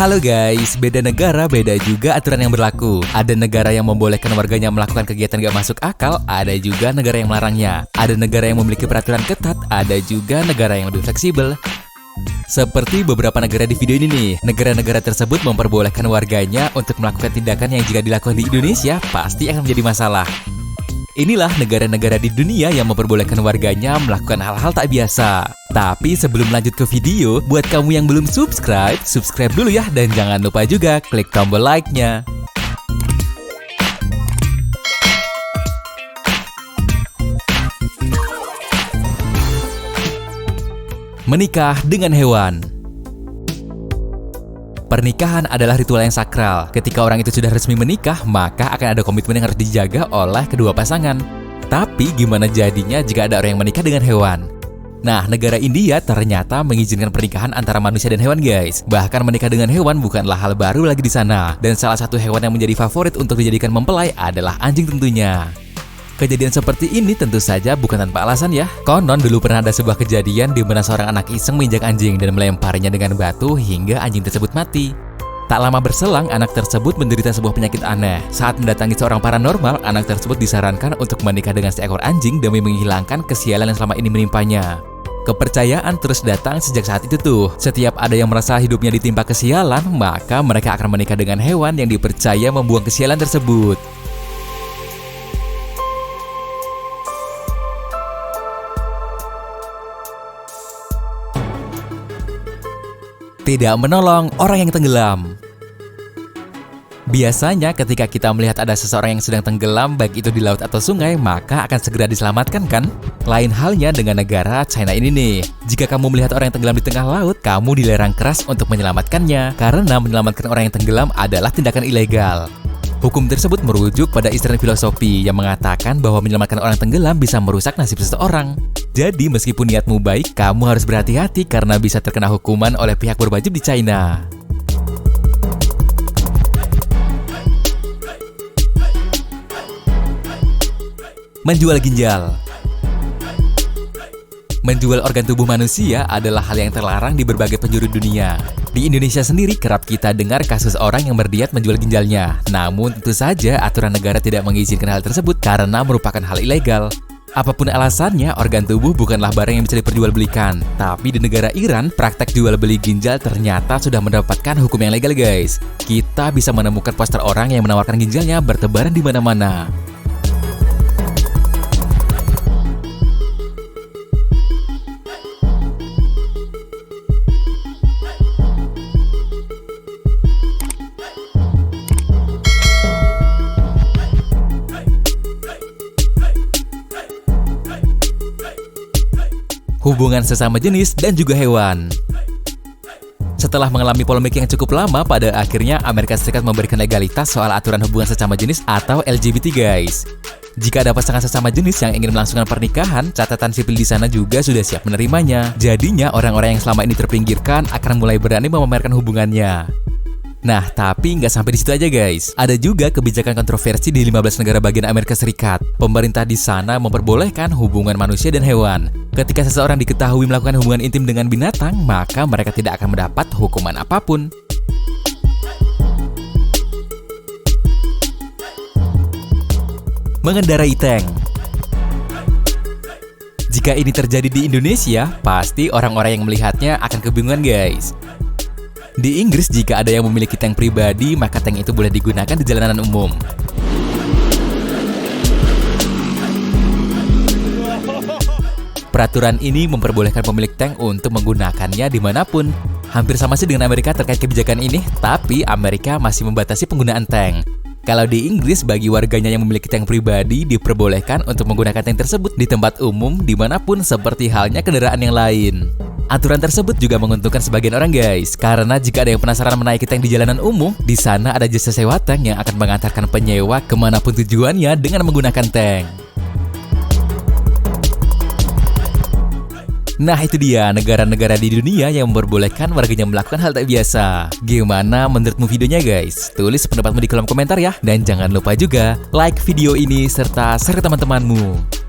Halo guys, beda negara beda juga aturan yang berlaku. Ada negara yang membolehkan warganya melakukan kegiatan gak masuk akal, ada juga negara yang melarangnya. Ada negara yang memiliki peraturan ketat, ada juga negara yang lebih fleksibel. Seperti beberapa negara di video ini nih, negara-negara tersebut memperbolehkan warganya untuk melakukan tindakan yang jika dilakukan di Indonesia pasti akan menjadi masalah. Inilah negara-negara di dunia yang memperbolehkan warganya melakukan hal-hal tak biasa. Tapi sebelum lanjut ke video, buat kamu yang belum subscribe, subscribe dulu ya. Dan jangan lupa juga klik tombol like-nya. Menikah dengan hewan. Pernikahan adalah ritual yang sakral. Ketika orang itu sudah resmi menikah, maka akan ada komitmen yang harus dijaga oleh kedua pasangan. Tapi gimana jadinya jika ada orang yang menikah dengan hewan? Nah, negara India ternyata mengizinkan pernikahan antara manusia dan hewan guys. Bahkan menikah dengan hewan bukanlah hal baru lagi di sana. Dan salah satu hewan yang menjadi favorit untuk dijadikan mempelai adalah anjing tentunya. Kejadian seperti ini tentu saja bukan tanpa alasan ya. Konon dulu pernah ada sebuah kejadian di mana seorang anak iseng menginjak anjing dan melemparinya dengan batu hingga anjing tersebut mati. Tak lama berselang, anak tersebut menderita sebuah penyakit aneh. Saat mendatangi seorang paranormal, anak tersebut disarankan untuk menikah dengan seekor anjing demi menghilangkan kesialan yang selama ini menimpanya. Kepercayaan terus datang sejak saat itu tuh. Setiap ada yang merasa hidupnya ditimpa kesialan, maka mereka akan menikah dengan hewan yang dipercaya membuang kesialan tersebut. Tidak menolong orang yang tenggelam. Biasanya ketika kita melihat ada seseorang yang sedang tenggelam, baik itu di laut atau sungai, maka akan segera diselamatkan kan? Lain halnya dengan negara China ini nih. Jika kamu melihat orang yang tenggelam di tengah laut, kamu dilarang keras untuk menyelamatkannya, karena menyelamatkan orang yang tenggelam adalah tindakan ilegal. Hukum tersebut merujuk pada istilah filosofi yang mengatakan bahwa menyelamatkan orang tenggelam bisa merusak nasib seseorang. Jadi meskipun niatmu baik, kamu harus berhati-hati karena bisa terkena hukuman oleh pihak berwajib di China. Menjual ginjal. Menjual organ tubuh manusia adalah hal yang terlarang di berbagai penjuru dunia. Di Indonesia sendiri kerap kita dengar kasus orang yang berniat menjual ginjalnya. Namun tentu saja aturan negara tidak mengizinkan hal tersebut karena merupakan hal ilegal. Apapun alasannya, organ tubuh bukanlah barang yang bisa diperjualbelikan. Tapi di negara Iran, praktek jual beli ginjal ternyata sudah mendapatkan hukum yang legal guys. Kita bisa menemukan poster orang yang menawarkan ginjalnya bertebaran di mana-mana. Hubungan sesama jenis dan juga hewan. Setelah mengalami polemik yang cukup lama, pada akhirnya Amerika Serikat memberikan legalitas soal aturan hubungan sesama jenis atau LGBT guys. Jika ada pasangan sesama jenis yang ingin melangsungkan pernikahan, catatan sipil di sana juga sudah siap menerimanya. Jadinya orang-orang yang selama ini terpinggirkan akan mulai berani memamerkan hubungannya. Nah, tapi nggak sampai di situ aja guys. Ada juga kebijakan kontroversi di 15 negara bagian Amerika Serikat. Pemerintah di sana memperbolehkan hubungan manusia dan hewan. Ketika seseorang diketahui melakukan hubungan intim dengan binatang, maka mereka tidak akan mendapat hukuman apapun. Mengendarai tank. Jika ini terjadi di Indonesia, pasti orang-orang yang melihatnya akan kebingungan guys. Di Inggris, jika ada yang memiliki tank pribadi, maka tank itu boleh digunakan di jalanan umum. Peraturan ini memperbolehkan pemilik tank untuk menggunakannya dimanapun. Hampir sama sih dengan Amerika terkait kebijakan ini, tapi Amerika masih membatasi penggunaan tank. Kalau di Inggris, bagi warganya yang memiliki tank pribadi diperbolehkan untuk menggunakan tank tersebut di tempat umum dimanapun seperti halnya kendaraan yang lain. Aturan tersebut juga menguntungkan sebagian orang guys, karena jika ada yang penasaran menaiki tank di jalanan umum, di sana ada jasa sewa tank yang akan mengantarkan penyewa kemanapun tujuannya dengan menggunakan tank. Nah itu dia negara-negara di dunia yang memperbolehkan warganya melakukan hal tak biasa. Gimana menurutmu videonya guys? Tulis pendapatmu di kolom komentar ya. Dan jangan lupa juga like video ini serta share ke teman-temanmu.